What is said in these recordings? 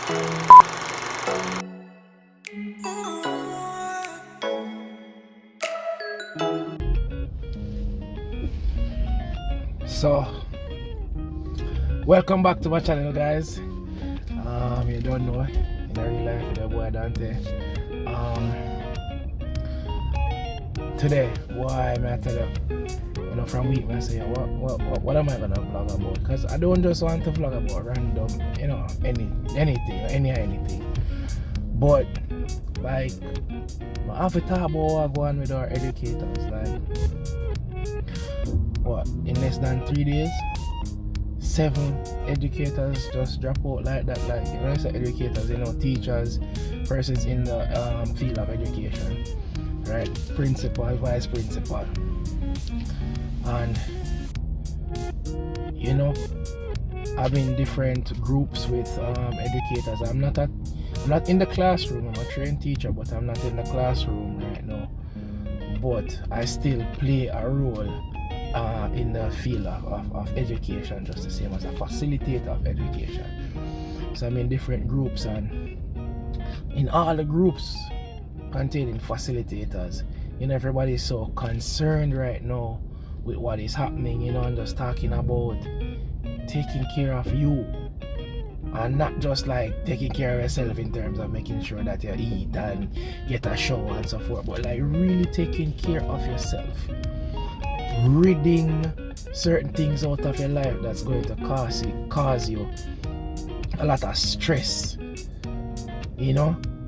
So, welcome back to my channel, guys. You don't know, in real life, with the boy Donte. Today, boy, may I tell you, from week, I say, what am I gonna vlog about? Because I don't just want to vlog about random, anything. But, like, I have to talk about what go on with our educators. Like, in less than 3 days, 7 educators just drop out like that. Like, when I say educators, teachers, persons in the field of education, right? Principal, vice principal, and I'm in different groups with educators. I'm not in the classroom. I'm a trained teacher, but I'm not in the classroom right now. But I still play a role in the field of education, just the same as a facilitator of education. So I'm in different groups, and in all the groups containing facilitators, everybody's so concerned right now with what is happening, and just talking about taking care of you, and not just like taking care of yourself in terms of making sure that you eat and get a shower and so forth, but like really taking care of yourself, ridding certain things out of your life that's going to cause you a lot of stress,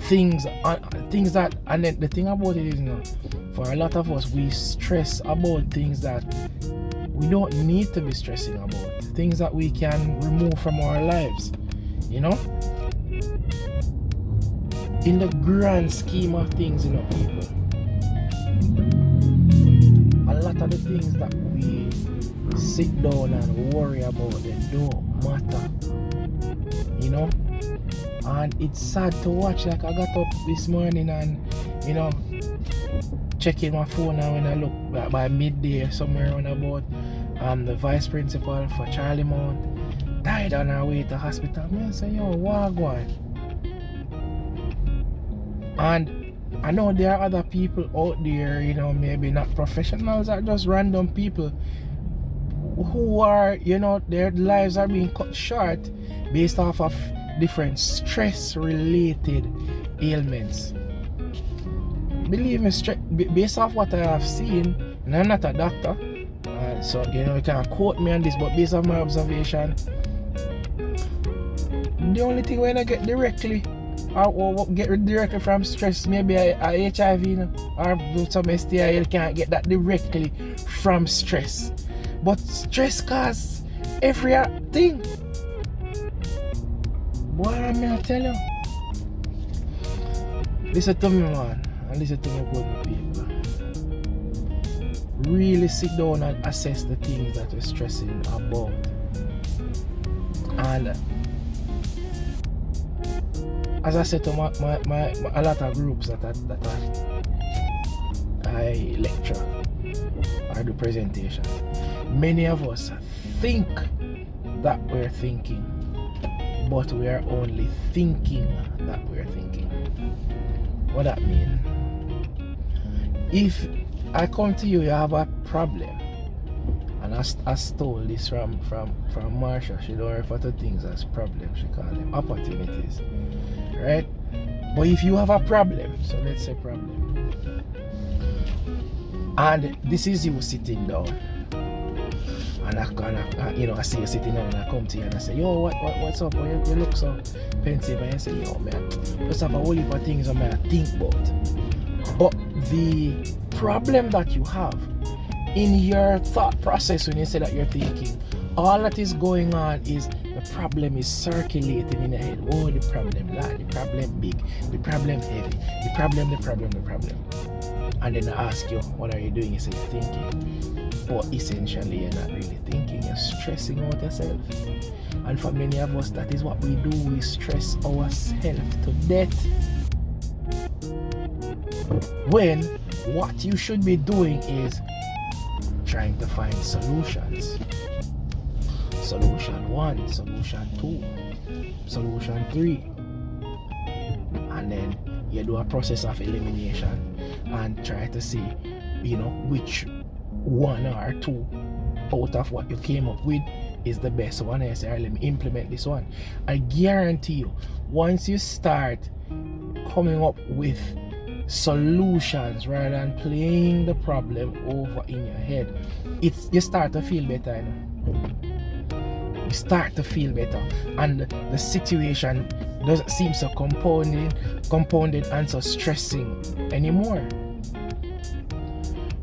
things that, and then the thing about it is, for a lot of us, we stress about things that we don't need to be stressing about, things that we can remove from our lives, in the grand scheme of things, people. A lot of the things that we sit down and worry about, they don't matter, and it's sad to watch. Like, I got up this morning and checking my phone, and when I look back by midday, somewhere around about, the vice principal for Charlie Mount died on her way to hospital. Man, I say, yo, what going? And I know there are other people out there, maybe not professionals, or just random people who are, their lives are being cut short based off of different stress-related ailments. Believe me, based off what I have seen, and I'm not a doctor, so you can't quote me on this, but based off my observation, the only thing when I get directly from stress, maybe a HIV, or some STI, you can't get that directly from stress. But stress causes everything. Boy, I'm gonna tell you. Listen to me, man, and listen to me, good people. Really sit down and assess the things that you're stressing about. And as I said to my a lot of groups that I lecture or do presentations, many of us think that we're thinking, but we are only thinking that we're thinking. What that mean? If I come to you, you have a problem, and I stole this from Marsha. She don't refer to things as problems, she call them opportunities, right? But if you have a problem, so let's say problem, and this is you sitting down, and I see you sitting down, and I come to you and I say, yo, what's up? You look so pensive, and you say, yo, man, just have a whole heap of things I think about. But the problem that you have in your thought process when you say that you're thinking, all that is going on is the problem is circulating in your head. Oh, the problem large, the problem big, the problem heavy, the problem. And then I ask you, what are you doing? You say you're thinking. But essentially, you're not really thinking. You're stressing out yourself. And for many of us, that is what we do. We stress ourselves to death. When what you should be doing is trying to find solutions. Solution 1, solution 2, solution 3. and then you do a process of elimination and try to see, which one or two out of what you came up with is the best one. I say, let me implement this one. I guarantee you, once you start coming up with solutions rather than playing the problem over in your head, you start to feel better. You start to feel better, and the situation doesn't seem so compounded and so stressing anymore.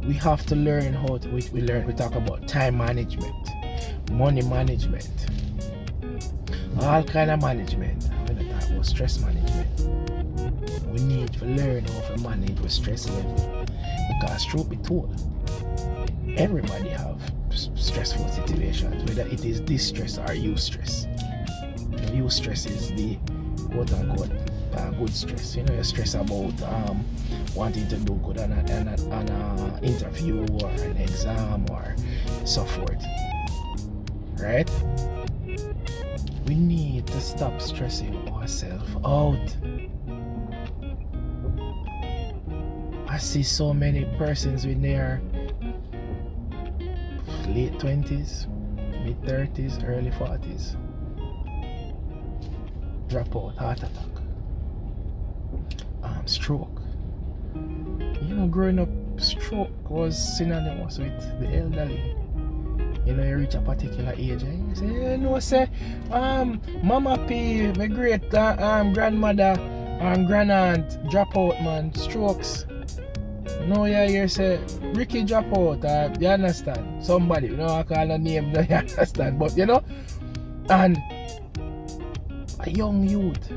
We have to learn how to, we talk about time management, money management, all kind of management. I'm going to talk about stress management. We need to learn how to manage with stress level, because truth be told, everybody have stressful situations, whether it is distress or eustress. Eustress is the quote-unquote good stress. You stress about wanting to do good on an interview or an exam or so forth, right? We need to stop stressing ourselves out. I see so many persons in their late 20s, mid 30s, early 40s drop out, heart attack, stroke. Growing up, stroke was synonymous with the elderly. You reach a particular age, you say, Mama P, my great grandmother and grandaunt drop out, man, strokes. No, you say, Ricky drop out, you understand? Somebody, I call a name, you understand? But, and a young youth,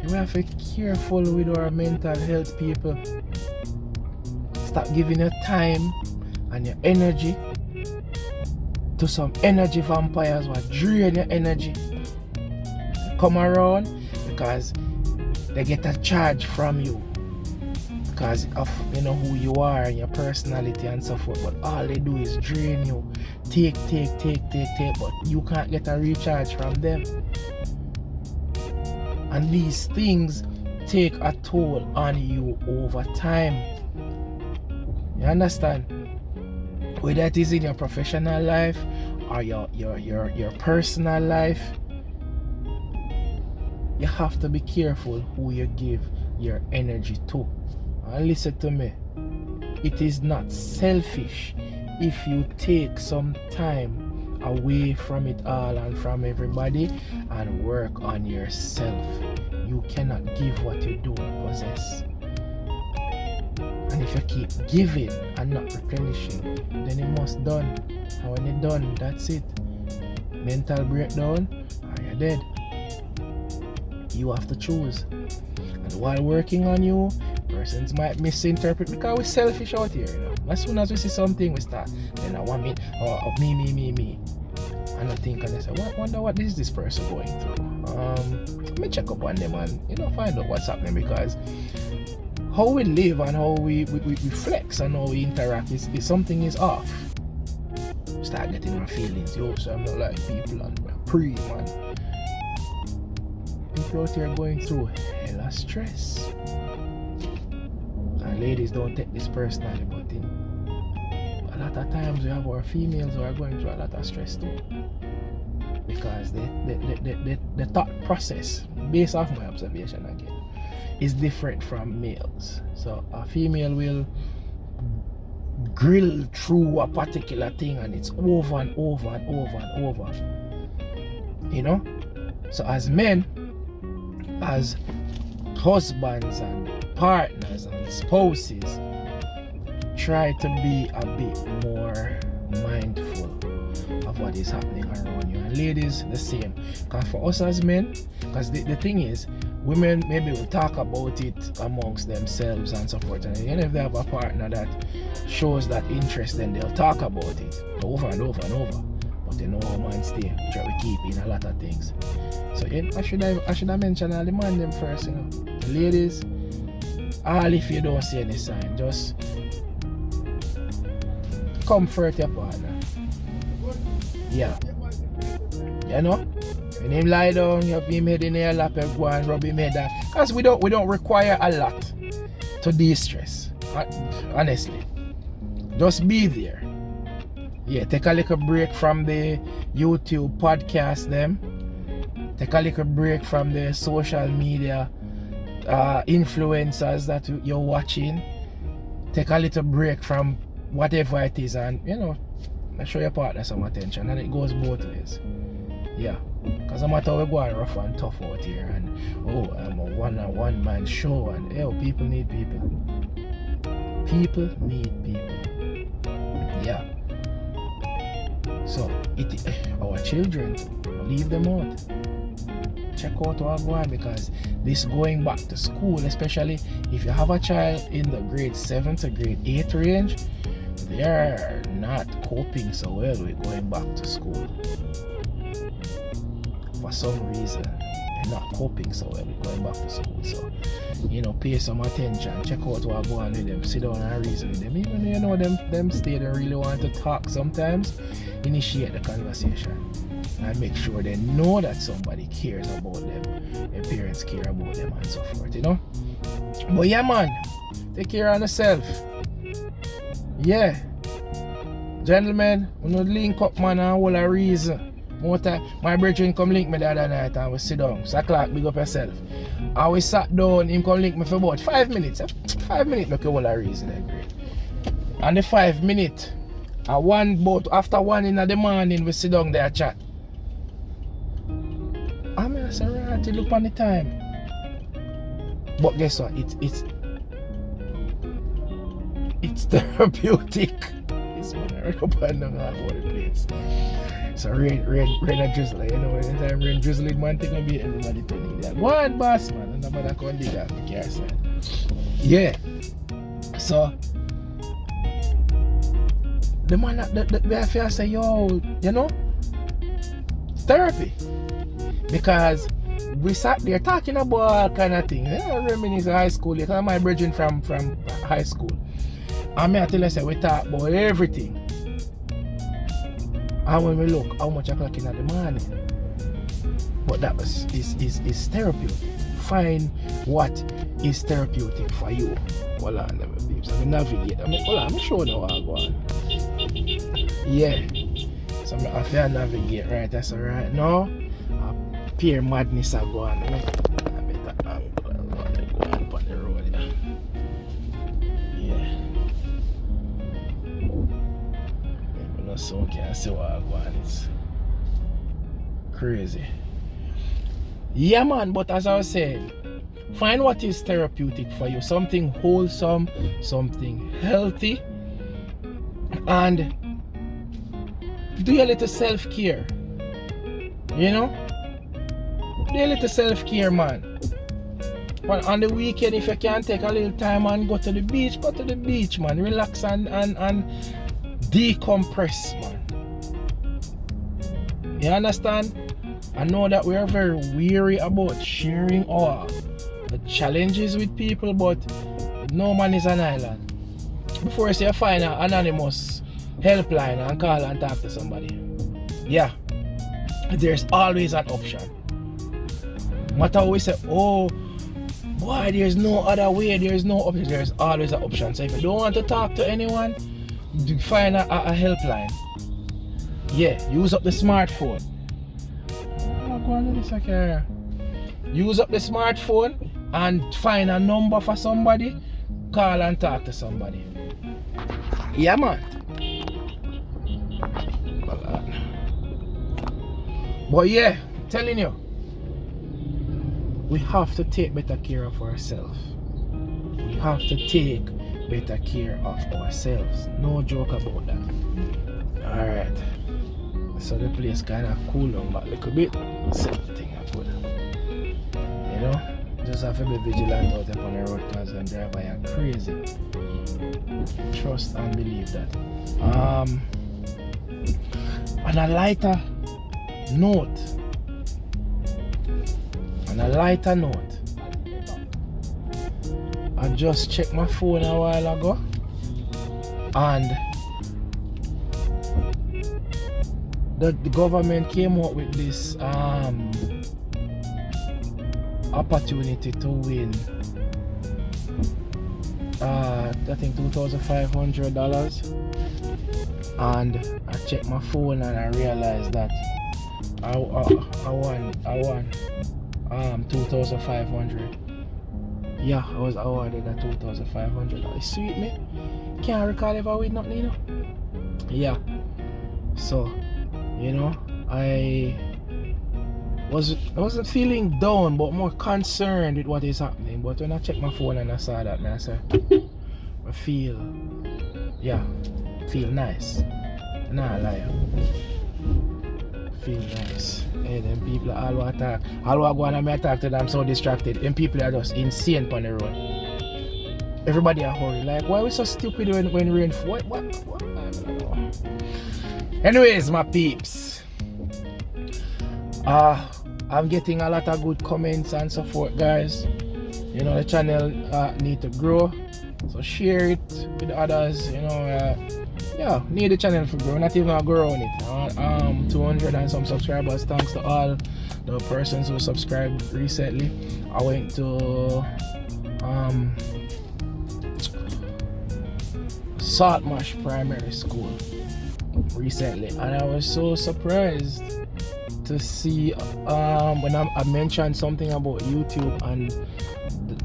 we have to be careful with our mental health, people. Stop giving your time and your energy to some energy vampires who drain your energy. Come around because they get a charge from you because of who you are and your personality and so forth. But all they do is drain you. Take, but you can't get a recharge from them. And these things take a toll on you over time. You understand? Whether it is in your professional life or your personal life, you have to be careful who you give your energy to. And listen to me. It is not selfish if you take some time away from it all and from everybody and work on yourself. You cannot give what you don't possess. And if you keep giving and not replenishing, then it must done. And when it's done, that's it. Mental breakdown, or you're dead. You have to choose. And while working on you, persons might misinterpret because we're selfish out here. As soon as we see something, we start. Then I want me, or me. And I think, and I say, wonder what is this person going through? Let me check up on them and find out what's happening, because how we live and how we flex and how we interact is something is off. Start getting our feelings. So I'm not like people and man. People out here going through hella stress. And ladies, don't take this personally, but a lot of times we have our females who are going through a lot of stress too. Because the thought process, based off my observation again, is different from males. So a female will grill through a particular thing and it's over and over and over and over. So as men, as husbands and partners and spouses, try to be a bit more mindful of what is happening around you. And ladies, the same. Because for us as men, because the thing is, women maybe will talk about it amongst themselves and so forth. And even if they have a partner that shows that interest, then they'll talk about it over and over and over. But how man stay, try to keep in a lot of things. So I should have mentioned all the man them first, The ladies, all if you don't see any sign, just comfort your partner. Yeah. When him lie down, you have him head in your lap and go and rub him head. Because we don't require a lot to de-stress. Honestly. Just be there. Yeah, take a little break from the YouTube podcast them. Take a little break from the social media influencers that you're watching. Take a little break from whatever it is, and show your partner some attention, and it goes both ways. Yeah, because no matter we going rough and tough out here, and I'm a one man show, and people need people. People need people. Yeah. So our children, leave them out. Check out what going on, because this going back to school, especially if you have a child in the grade 7 to grade 8 range, they are not coping so well with going back to school. For some reason, they're not coping so well with going back to school. So, pay some attention, check out what going on with them, sit down and reason with them. Even though them stay, they really want to talk sometimes, initiate the conversation. And make sure they know that somebody cares about them, their parents care about them and so forth, But yeah, man, take care of yourself. Yeah. Gentlemen, we don't link up, man, and all a reason. More time, my brethren come link me the other night and we sit down. So Clark, big up yourself. And we sat down, him come link me for about 5 minutes. 5 minutes make a whole a reason, great. And the 5 minutes, after 1 in the morning, we sit down there chat. I mean, I say, right, look on the time. But guess what? It's therapeutic. It's when I up and down all over the place. So rain a drizzle, anytime rain drizzling, man, take a beat, everybody telling that. One boss, man, and nobody can do that, the car side. Yeah. So the man the affair say, yo, therapy. Because we sat there talking about all kind of things. Reminisce high school. Because my brethren from high school. And I tell you, say, we talk about everything. And when we look, how much o'clock in the morning. But that is therapeutic. Find what is therapeutic for you. Hold on, babes. I navigate. Hold on, I'm sure now I go on. Yeah. So I have to navigate, right? That's alright. Now, pure madness are going on. I better go on the road. Yeah. Maybe not so can see what I go on. It's crazy. Yeah, man, but as I was saying, find what is therapeutic for you. Something wholesome, something healthy, and do a little self-care. Do a little self-care, man. But on the weekend, if you can take a little time and go to the beach, man. Relax and decompress, man. You understand? I know that we are very weary about sharing the challenges with people, but no man is an island. Before you say you find an anonymous helpline and call and talk to somebody. Yeah. There's always an option. Matter how we say, oh boy, there's no other way, there's no option, there's always an option. So if you don't want to talk to anyone, find a helpline. Yeah, use up the smartphone. Use up the smartphone and find a number for somebody, call and talk to somebody. Yeah, man. But yeah, telling you, we have to take better care of ourselves. We have to take better care of ourselves. No joke about that. Alright. So the place kind of cool down back a little bit. Same thing I could. Just have to be vigilant out there on the road because when drive by are crazy. Trust and believe that. On a lighter note, I just checked my phone a while ago and the government came up with this opportunity to win I think $2,500, and I checked my phone and I realized that I won 2,500. Yeah, I was awarded at 2,500. Sweet me. Can't recall if I win nothing, you know. Yeah. So, you know, I wasn't feeling down, but more concerned with what is happening. But when I checked my phone and I saw that, man, I said, I feel nice. Nah, lie. Feel nice. Hey, them people all want to talk. All want go on and me talk to them, I'm so distracted. Them people are just insane on the road. Everybody are hurry. Like, why are we so stupid when rain fall? What? I don't know. Anyways, my peeps. I'm getting a lot of good comments and so forth, guys. You know, the channel need to grow. So share it with others, you know. Need the channel to grow. Not even gonna grow on it. 200 and some subscribers. Thanks to all the persons who subscribed recently. I went to Saltmarsh Primary School recently, and I was so surprised to see when I mentioned something about YouTube, and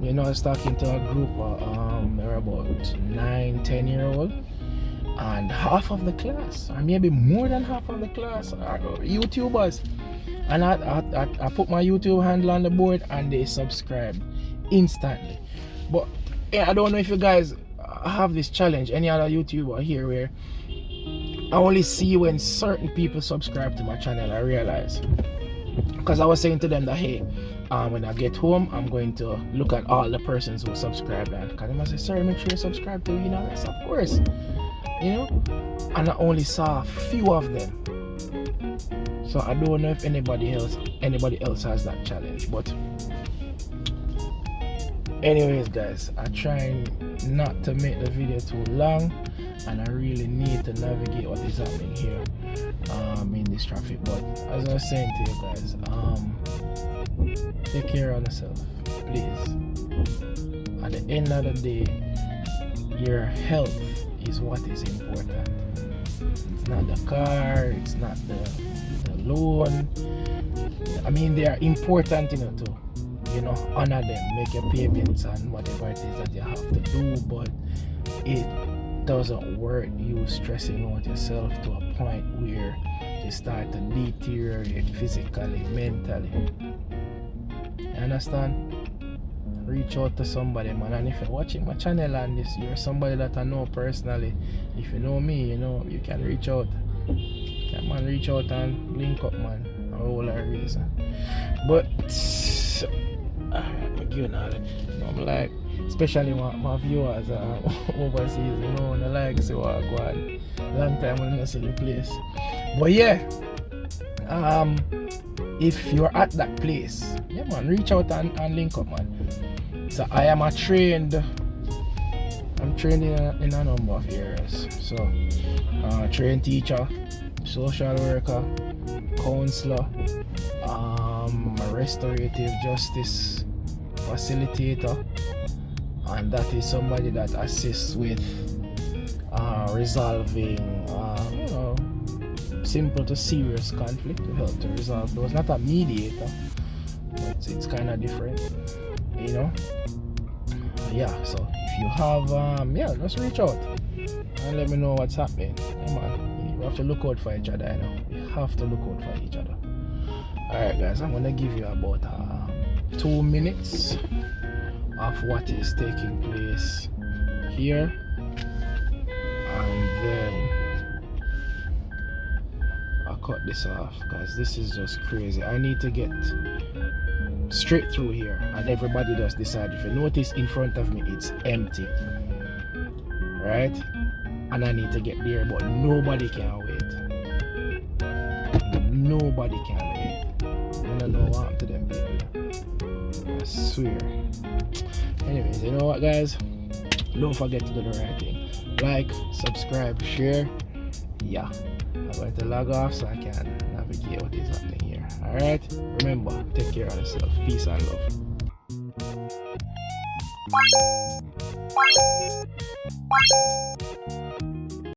you know, I was talking to a group they were about 9-10-year-old, and half of the class, or maybe more than half of the class, are YouTubers. And I put my YouTube handle on the board and they subscribed instantly. But I don't know if you guys have this challenge, any other YouTuber here, where I only see when certain people subscribe to my channel. I realize, because I was saying to them that, hey, when I get home, I'm going to look at all the persons who subscribe, and because they must say, sir, make sure you subscribe to me, you know. Yes, of course, you know. And I only saw a few of them, so I don't know if anybody else has that challenge. But anyways, guys, I try not to make the video too long, and I really need to navigate what is happening here in this traffic. But as I was saying to you guys, take care of yourself, please. At the end of the day, your health is what is important. It's not the car, it's not the loan. I mean, they are important, you know, too. You know, honor them, make your payments and whatever it is that you have to do, but it doesn't worth you stressing out yourself to a point where you start to deteriorate physically, mentally. You understand? Reach out to somebody, man. And if you're watching my channel and you're somebody that I know personally, if you know me, you know, you can reach out. Yeah, man, reach out and link up, man. A whole lot of reason. But I'm like, especially my viewers overseas, you know, and I like see what I go on. Long time when I see the place. But yeah, if you're at that place, yeah, man, reach out and link up, man. So I'm trained in a number of areas. So trained teacher, social worker, counselor, restorative justice facilitator, and that is somebody that assists with resolving you know, simple to serious conflict, to help to resolve those. Not a mediator, but it's kind of different, you know. Yeah, so if you have just reach out and let me know what's happening. Yeah, man, we have to look out for each other, you know. We have to look out for each other. Alright, guys, I'm gonna give you about 2 minutes of what is taking place here, and then I'll cut this off because this is just crazy. I need to get straight through here, and everybody just decide. If you notice, in front of me it's empty, right? And I need to get there, but nobody can wait. Nobody can wait. I don't know what happened to them people. I swear. Anyways, you know what, guys? Don't forget to do the right thing. Like, subscribe, share. Yeah. Have going to log off so I can navigate what is happening here. Alright? Remember, take care of yourself. Peace and love.